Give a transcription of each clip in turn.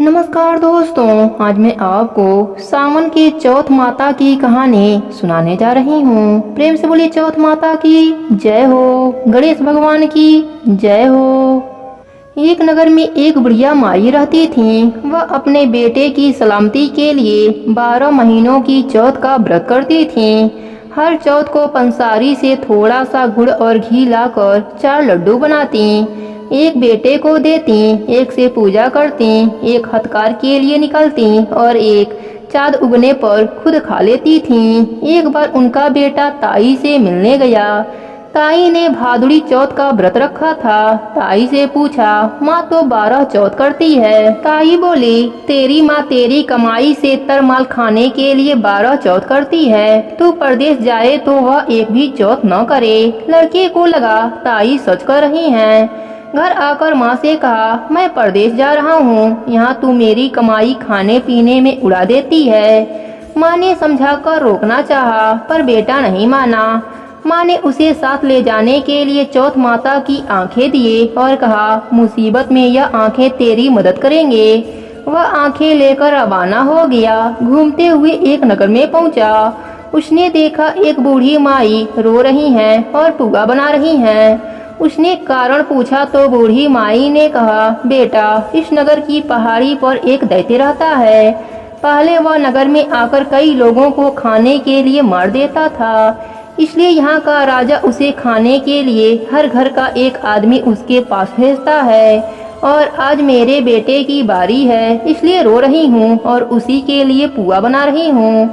नमस्कार दोस्तों, आज मैं आपको सावन की चौथ माता की कहानी सुनाने जा रही हूँ। प्रेम से बोलिए चौथ माता की जय हो, गणेश भगवान की जय हो। एक नगर में एक बुढ़िया माई रहती थी। वह अपने बेटे की सलामती के लिए 12 महीनों की चौथ का व्रत करती थी। हर चौथ को पंसारी से थोड़ा सा गुड़ और घी लाकर 4 लड्डू बनाती, एक बेटे को देती, एक से पूजा करती, एक हथकार के लिए निकलती और एक चाँद उगने पर खुद खा लेती थीं। एक बार उनका बेटा ताई से मिलने गया। ताई ने भादुड़ी चौथ का व्रत रखा था। ताई से पूछा, माँ तो 12 चौथ करती है। ताई बोली, तेरी माँ तेरी कमाई से तरमाल खाने के लिए 12 चौथ करती है। तू परदेश जाए तो वह एक भी चौथ न करे। लड़के को लगा ताई सच कर रही हैं। घर आकर माँ से कहा, मैं परदेश जा रहा हूँ, यहाँ तू मेरी कमाई खाने पीने में उड़ा देती है। माँ ने समझाकर रोकना चाहा, पर बेटा नहीं माना। माँ ने उसे साथ ले जाने के लिए चौथ माता की आंखें दिए और कहा, मुसीबत में यह आंखें तेरी मदद करेंगे। वह आंखें लेकर रवाना हो गया। घूमते हुए एक नगर में पहुँचा। उसने देखा एक बूढ़ी माई रो रही हैं और पुआ बना रही हैं। उसने कारण पूछा तो बूढ़ी माई ने कहा, बेटा, इस नगर की पहाड़ी पर एक दैत्य रहता है। पहले वह नगर में आकर कई लोगों को खाने के लिए मार देता था, इसलिए यहाँ का राजा उसे खाने के लिए हर घर का एक आदमी उसके पास भेजता है। और आज मेरे बेटे की बारी है, इसलिए रो रही हूँ और उसी के लिए पुआ बना रही हूँ।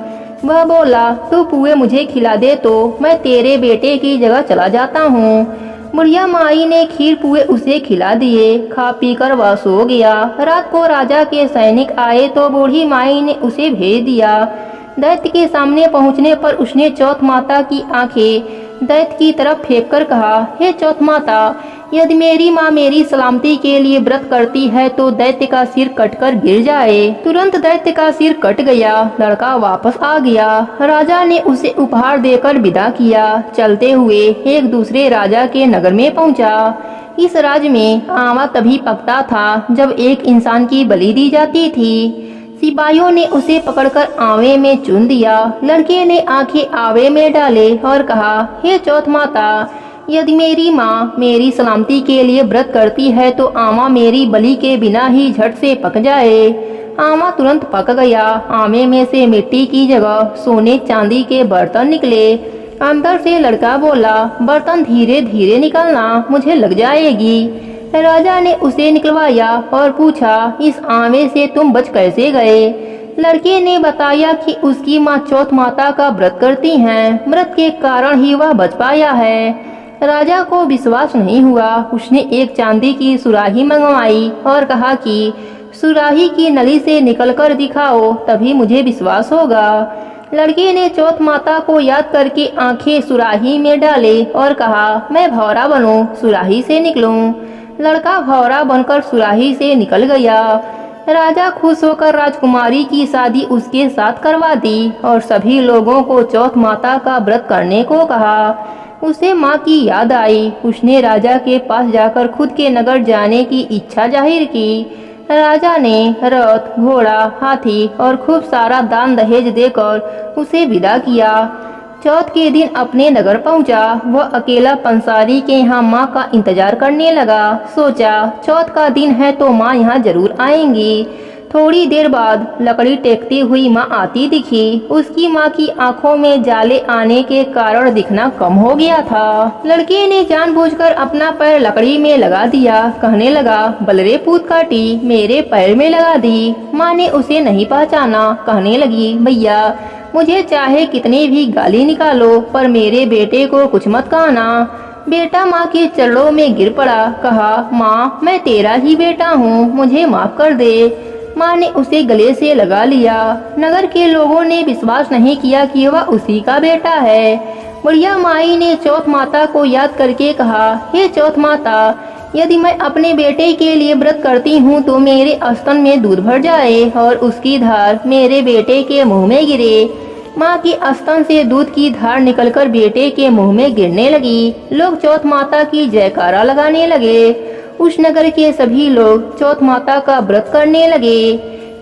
वह बोला, तू पुए मुझे खिला दे तो मैं तेरे बेटे की जगह चला जाता हूँ। बुढ़िया माई ने खीर पुए उसे खिला दिए। खा पी कर वह सो गया। रात को राजा के सैनिक आए तो बूढ़ी माई ने उसे भेज दिया। दैत्य के सामने पहुंचने पर उसने चौथ माता की आंखें दैत्य की तरफ फेंक कर कहा, हे चौथ माता, यदि मेरी माँ मेरी सलामती के लिए व्रत करती है तो दैत्य का सिर कटकर गिर जाए। तुरंत दैत्य का सिर कट गया। लड़का वापस आ गया। राजा ने उसे उपहार देकर विदा किया। चलते हुए एक दूसरे राजा के नगर में पहुंचा। इस राज्य में आंवला तभी पकता था जब एक इंसान की बलि दी जाती थी। सिपाहियों ने उसे पकड़कर आंवे में चुन दिया। लड़के ने आंखें आंवे में डाले और कहा, हे चौथ माता, यदि मेरी माँ मेरी सलामती के लिए व्रत करती है तो आंवा मेरी बलि के बिना ही झट से पक जाए। आंवा तुरंत पक गया। आंवे में से मिट्टी की जगह सोने चांदी के बर्तन निकले। अंदर से लड़का बोला, बर्तन धीरे धीरे निकलना, मुझे लग जाएगी। राजा ने उसे निकलवाया और पूछा, इस आंवे से तुम बच कैसे गए? लड़के ने बताया कि उसकी माँ चौथ माता का व्रत करती हैं। व्रत के कारण ही वह बच पाया है। राजा को विश्वास नहीं हुआ। उसने एक चांदी की सुराही मंगवाई और कहा कि सुराही की नली से निकलकर दिखाओ, तभी मुझे विश्वास होगा। लड़के ने चौथ माता को याद करके आंखें सुराही में डाले और कहा, मैं भौरा बनूं, सुराही से निकलूं। लड़का भौरा बनकर सुराही से निकल गया। राजा खुश होकर राजकुमारी की शादी उसके साथ करवा दी और सभी लोगों को चौथ माता का व्रत करने को कहा। उसे माँ की याद आई। उसने राजा के पास जाकर खुद के नगर जाने की इच्छा जाहिर की। राजा ने रथ, घोड़ा, हाथी और खूब सारा दान दहेज देकर उसे विदा किया। चौथ के दिन अपने नगर पहुंचा। वह अकेला पंसारी के यहाँ माँ का इंतजार करने लगा। सोचा, चौथ का दिन है तो माँ यहाँ जरूर आएंगी। थोड़ी देर बाद लकड़ी टेकती हुई माँ आती दिखी। उसकी माँ की आंखों में जाले आने के कारण दिखना कम हो गया था। लड़के ने जानबूझकर अपना पैर लकड़ी में लगा दिया। कहने लगा, बलरे पूत काटी, मेरे पैर में लगा दी। माँ ने उसे नहीं पहचाना। कहने लगी, भैया, मुझे चाहे कितनी भी गाली निकालो, पर मेरे बेटे को कुछ मत कहना। बेटा माँ के चरणों में गिर पड़ा। कहा, माँ, मैं तेरा ही बेटा हूँ, मुझे माफ कर दे। माँ ने उसे गले से लगा लिया। नगर के लोगों ने विश्वास नहीं किया कि वह उसी का बेटा है। बुढ़िया माई ने चौथ माता को याद करके कहा, हे चौथ माता, यदि मैं अपने बेटे के लिए व्रत करती हूँ तो मेरे स्तन में दूध भर जाए और उसकी धार मेरे बेटे के मुंह में गिरे। माँ की स्तन से दूध की धार निकलकर बेटे के मुंह में गिरने लगी। लोग चौथ माता की जयकारा लगाने लगे। उस नगर के सभी लोग चौथ माता का व्रत करने लगे।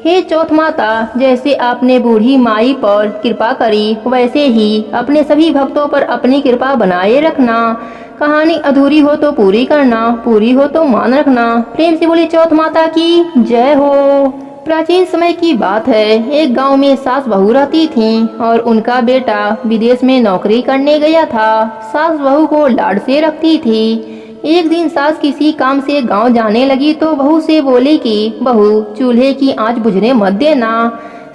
हे चौथ माता, जैसे आपने बूढ़ी माई पर कृपा करी वैसे ही अपने सभी भक्तों पर अपनी कृपा बनाए रखना। कहानी अधूरी हो तो पूरी करना, पूरी हो तो मान रखना। प्रेम से बोली चौथ माता की जय हो। प्राचीन समय की बात है, एक गांव में सास बहू रहती थीं और उनका बेटा विदेश में नौकरी करने गया था। सास बहू को लाड से रखती थी। एक दिन सास किसी काम से गांव जाने लगी तो बहू से बोली कि बहू, चूल्हे की आंच बुझने मत देना।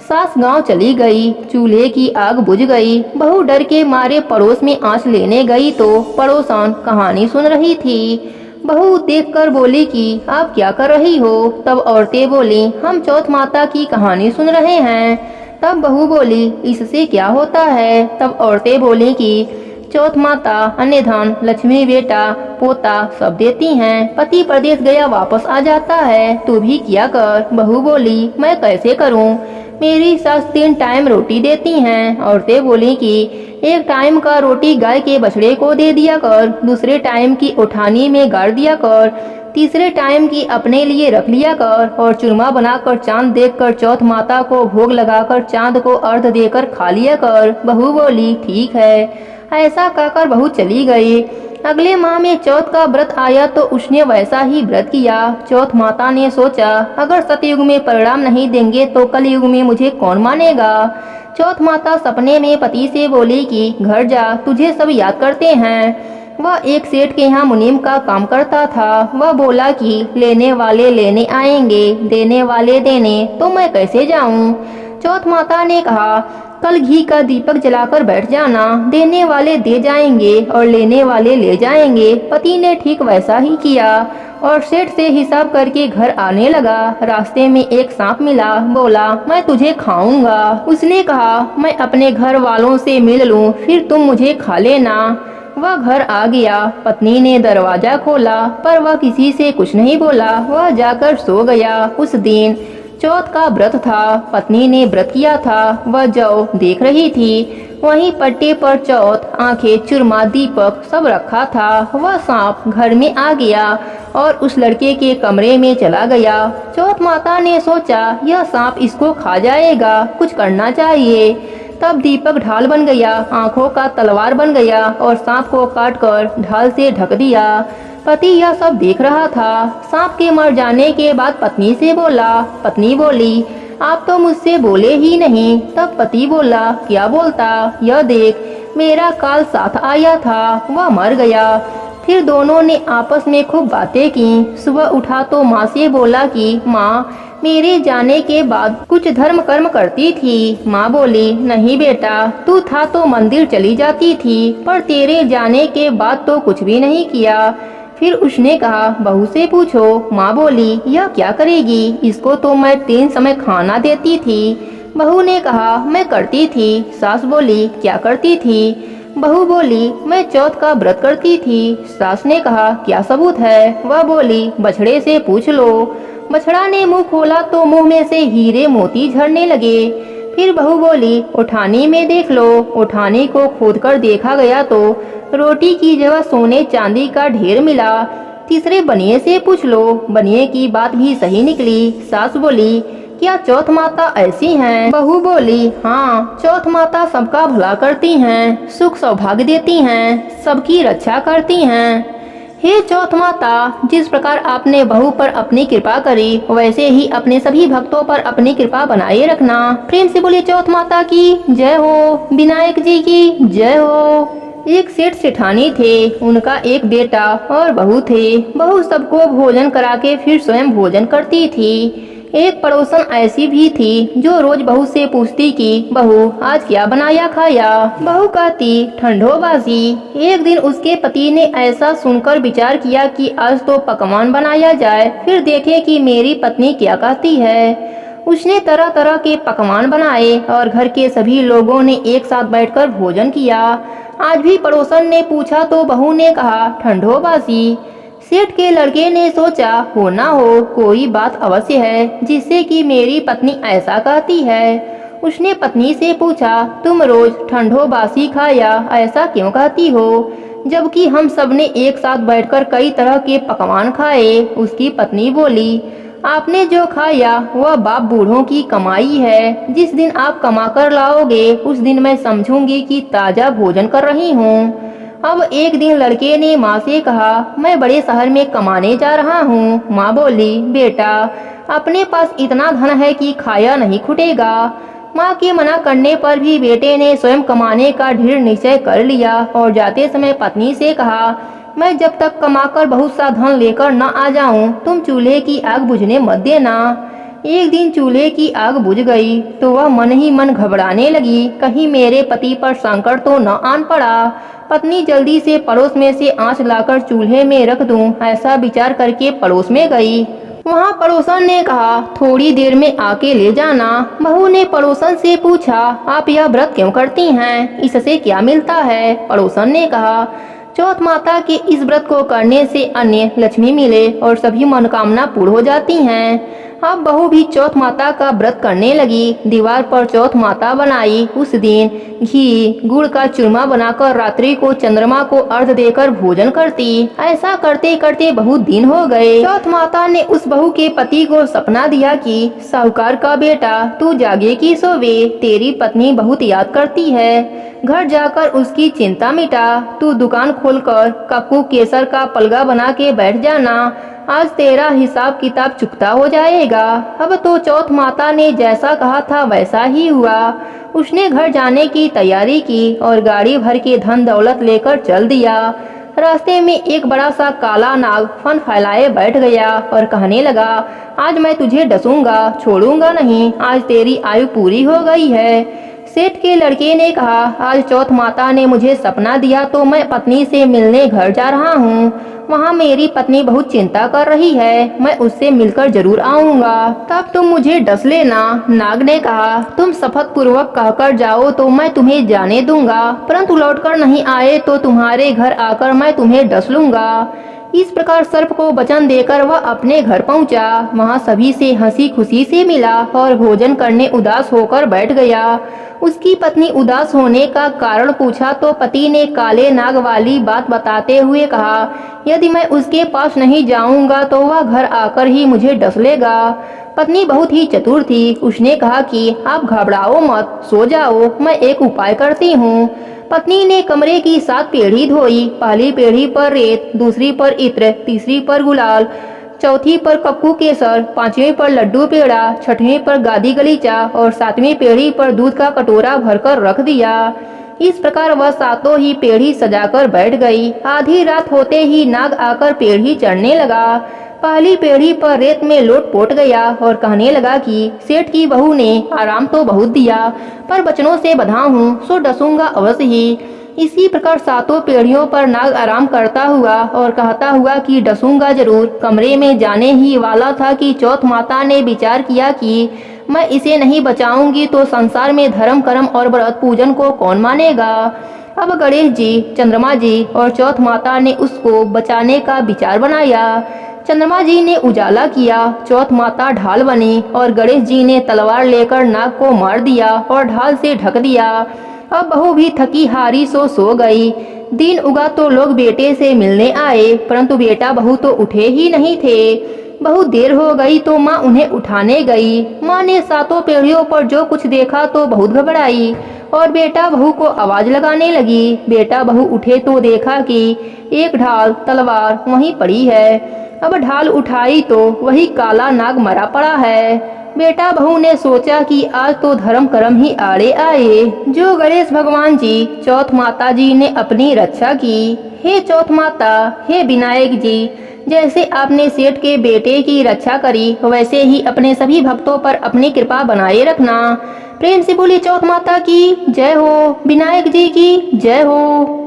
सास गांव चली गई, चूल्हे की आग बुझ गई। बहू डर के मारे पड़ोस में आंच लेने गई तो पड़ोसन कहानी सुन रही थी। बहू देखकर बोली कि आप क्या कर रही हो? तब औरतें बोली, हम चौथ माता की कहानी सुन रहे हैं। तब बहू बोली, इससे क्या होता है? तब औरतें बोली कि चौथ माता अन्य धन, लक्ष्मी, बेटा, पोता सब देती हैं। पति प्रदेश गया वापस आ जाता है, तू भी किया कर। बहू बोली, मैं कैसे करूं? मेरी सास 3 टाइम रोटी देती हैं। औरतें बोली कि एक टाइम का रोटी गाय के बछड़े को दे दिया कर, दूसरे टाइम की उठानी में गाड़ दिया कर, तीसरे टाइम की अपने लिए रख लिया कर और चूरमा बनाकर चांद देखकर चौथ माता को भोग लगाकर चांद को अर्घ देकर खा लिया कर। बहू बोली, ठीक है। ऐसा कहकर बहू चली गई। अगले माह में चौथ का व्रत आया तो उसने वैसा ही व्रत किया। चौथ माता ने सोचा, अगर सतयुग में परिणाम नहीं देंगे तो कलयुग में मुझे कौन मानेगा। चौथ माता सपने में पति से बोली कि घर जा, तुझे सब याद करते हैं। वह एक सेठ के यहाँ मुनीम का काम करता था। वह बोला कि लेने वाले लेने आएंगे, देने वाले देने, तो मैं कैसे जाऊं। चौथ माता ने कहा, कल घी का दीपक जलाकर बैठ जाना, देने वाले दे जाएंगे और लेने वाले ले जाएंगे। पति ने ठीक वैसा ही किया और सेठ से हिसाब करके घर आने लगा। रास्ते में एक सांप मिला, बोला, मैं तुझे खाऊंगा। उसने कहा, मैं अपने घर वालों से मिल लूं, फिर तुम मुझे खा लेना। वह घर आ गया। पत्नी ने दरवाजा खोला पर वह किसी से कुछ नहीं बोला। वह जाकर सो गया। उस दिन चौथ का व्रत था। पत्नी ने व्रत किया था। वह जौ देख रही थी। वहीं पट्टे पर चौथ, आंखें, चूरमा, दीपक सब रखा था। वह सांप घर में आ गया और उस लड़के के कमरे में चला गया। चौथ माता ने सोचा, यह सांप इसको खा जाएगा, कुछ करना चाहिए। तब दीपक ढाल बन गया, आंखों का तलवार बन गया और सांप को काटकर ढाल से ढक दिया। पति यह सब देख रहा था। सांप के मर जाने के बाद पत्नी से बोला। पत्नी बोली, आप तो मुझसे बोले ही नहीं। तब पति बोला, क्या बोलता, यह देख, मेरा काल साथ आया था, वह मर गया। फिर दोनों ने आपस में खूब बातें की। सुबह उठा तो माँ से बोला कि माँ, मेरे जाने के बाद कुछ धर्म कर्म करती थी। माँ बोली, नहीं बेटा, तू था तो मंदिर चली जाती थी, पर तेरे जाने के बाद तो कुछ भी नहीं किया। फिर उसने कहा, बहू से पूछो। माँ बोली, यह क्या करेगी, इसको तो मैं 3 समय खाना देती थी। बहू ने कहा, मैं करती थी। सास बोली, क्या करती थी। बहू बोली, मैं चौथ का व्रत करती थी। सास ने कहा, क्या सबूत है। वह बोली, बछड़े से पूछ लो। बछड़ा ने मुंह खोला तो मुंह में से हीरे मोती झरने लगे। फिर बहू बोली, उठानी में देख लो। उठानी को खोदकर देखा गया तो रोटी की जगह सोने चांदी का ढेर मिला। तीसरे बनिए से पूछ लो। बनिए की बात भी सही निकली। सास बोली, क्या चौथ माता ऐसी हैं? बहू बोली, हाँ, चौथ माता सबका भला करती हैं, सुख सौभाग्य देती हैं, सबकी रक्षा करती हैं। हे चौथ माता, जिस प्रकार आपने बहू पर अपनी कृपा करी वैसे ही अपने सभी भक्तों पर अपनी कृपा बनाए रखना। प्रेम से बोलिए चौथ माता की जय हो। विनायक जी की जय हो। एक सेठ सेठानी थे। उनका एक बेटा और बहू थे। बहू सबको भोजन करा के फिर स्वयं भोजन करती थी। एक पड़ोसन ऐसी भी थी जो रोज बहू से पूछती कि बहू, आज क्या बनाया खाया। बहू कहती, ठंडो बाजी। एक दिन उसके पति ने ऐसा सुनकर विचार किया कि आज तो पकवान बनाया जाए, फिर देखे कि मेरी पत्नी क्या कहती है। उसने तरह तरह के पकवान बनाए और घर के सभी लोगों ने एक साथ बैठकर भोजन किया। आज भी पड़ोसन ने पूछा तो बहू ने कहा, ठंडो बाजी। सेठ के लड़के ने सोचा, हो ना हो कोई बात अवश्य है जिससे कि मेरी पत्नी ऐसा कहती है। उसने पत्नी से पूछा, तुम रोज ठंडो बासी खाया ऐसा क्यों कहती हो। जबकि हम सब ने एक साथ बैठकर कई तरह के पकवान खाए। उसकी पत्नी बोली, आपने जो खाया वह बाप बूढ़ों की कमाई है। जिस दिन आप कमा कर लाओगे उस दिन मैं समझूंगी कि ताजा भोजन कर रही हूँ। अब एक दिन लड़के ने माँ से कहा, मैं बड़े शहर में कमाने जा रहा हूँ। माँ बोली, बेटा अपने पास इतना धन है कि खाया नहीं खुटेगा। माँ के मना करने पर भी बेटे ने स्वयं कमाने का दृढ़ निश्चय कर लिया और जाते समय पत्नी से कहा, मैं जब तक कमाकर बहुत सा धन लेकर न आ जाऊं तुम चूल्हे की आग बुझने मत देना। एक दिन चूल्हे की आग बुझ गई तो वह मन ही मन घबराने लगी, कहीं मेरे पति पर संकट तो न आन पड़ा। पत्नी जल्दी से पड़ोस में से आंच लाकर चूल्हे में रख दूं, ऐसा विचार करके पड़ोस में गई। वहाँ पड़ोसन ने कहा, थोड़ी देर में आके ले जाना। बहू ने पड़ोसन से पूछा, आप यह व्रत क्यों करती हैं, इससे क्या मिलता है? पड़ोसन ने कहा, चौथ माता के इस व्रत को करने से अन्य लक्ष्मी मिले और सभी मनोकामना पूर्ण हो जाती हैं। अब बहू भी चौथ माता का व्रत करने लगी। दीवार पर चौथ माता बनाई। उस दिन घी गुड़ का चूरमा बनाकर रात्रि को चंद्रमा को अर्घ देकर भोजन करती। ऐसा करते करते बहुत दिन हो गए। चौथ माता ने उस बहू के पति को सपना दिया कि साहूकार का बेटा तू जागे की सोवे, तेरी पत्नी बहुत याद करती है। घर जाकर उसकी चिंता मिटा। तू दुकान खोलकर कप्पू केसर का पलगा बना के बैठ जाना। आज तेरा हिसाब किताब चुकता हो जाएगा। अब तो चौथ माता ने जैसा कहा था वैसा ही हुआ। उसने घर जाने की तैयारी की और गाड़ी भर के धन दौलत लेकर चल दिया। रास्ते में एक बड़ा सा काला नाग फन फैलाए बैठ गया और कहने लगा, आज मैं तुझे डसूंगा, छोड़ूंगा नहीं। आज तेरी आयु पूरी हो गई है। सेठ के लड़के ने कहा, आज चौथ माता ने मुझे सपना दिया तो मैं पत्नी से मिलने घर जा रहा हूँ। वहाँ मेरी पत्नी बहुत चिंता कर रही है, मैं उससे मिलकर जरूर आऊँगा, तब तुम मुझे डस लेना। नाग ने कहा, तुम शपथ पूर्वक कहकर जाओ तो मैं तुम्हें जाने दूंगा, परंतु लौटकर नहीं आए तो तुम्हारे घर आकर मैं तुम्हें डस लूंगा। इस प्रकार सर्प को वचन देकर वह अपने घर पहुंचा। वहां सभी से हंसी खुशी से मिला और भोजन करने उदास होकर बैठ गया। उसकी पत्नी उदास होने का कारण पूछा तो पति ने काले नाग वाली बात बताते हुए कहा, यदि मैं उसके पास नहीं जाऊंगा तो वह घर आकर ही मुझे डस लेगा। पत्नी बहुत ही चतुर थी। उसने कहा कि आप घबराओ मत, सो जाओ, मैं एक उपाय करती हूँ। पत्नी ने कमरे की 7 पीढ़ी धोई। पहली पीढ़ी पर रेत, दूसरी पर इत्र, तीसरी पर गुलाल, चौथी पर कप्पू केसर, 5वीं पर लड्डू पेड़ा, 6वीं पर गादी गलीचा और 7वीं पीढ़ी पर दूध का कटोरा भरकर रख दिया। इस प्रकार वह 7 ही पीढ़ी सजाकर बैठ गई। आधी रात होते ही नाग आकर पीढ़ी चढ़ने लगा। पहली पीढ़ी पर रेत में लोट-पोट गया और कहने लगा कि सेठ की बहू ने आराम तो बहुत दिया, पर बचनों से बंधा हूँ, सो डसूंगा अवश्य ही। इसी प्रकार 7 पीढ़ियों पर नाग आराम करता हुआ और कहता हुआ कि डसूंगा जरूर कमरे में जाने ही वाला था कि चौथ माता ने विचार किया कि मैं इसे नहीं बचाऊंगी तो संसार में धर्म कर्म और व्रत पूजन को कौन मानेगा। अब गणेश जी, चंद्रमा जी और चौथ माता ने उसको बचाने का विचार बनाया। चंद्रमा जी ने उजाला किया, चौथ माता ढाल बनी और गणेश जी ने तलवार लेकर नाग को मार दिया और ढाल से ढक दिया। अब बहू भी थकी हारी सो गई। दिन उगा तो लोग बेटे से मिलने आए, परंतु बेटा बहू तो उठे ही नहीं थे। बहुत देर हो गई तो माँ उन्हें उठाने गई। माँ ने 7 पीढ़ियों पर जो कुछ देखा तो बहुत घबराई और बेटा बहू को आवाज लगाने लगी। बेटा बहू उठे तो देखा कि एक ढाल तलवार वहीं पड़ी है। अब ढाल उठाई तो वही काला नाग मरा पड़ा है। बेटा बहू ने सोचा कि आज तो धर्म कर्म ही आड़े आए। जो गणेश भगवान जी, चौथ माता जी ने अपनी रक्षा की। हे चौथ माता, हे विनायक जी, जैसे आपने सेठ के बेटे की रक्षा करी वैसे ही अपने सभी भक्तों पर अपनी कृपा बनाए रखना। प्रेम से बोली चौथ माता की जय हो, विनायक जी की जय हो।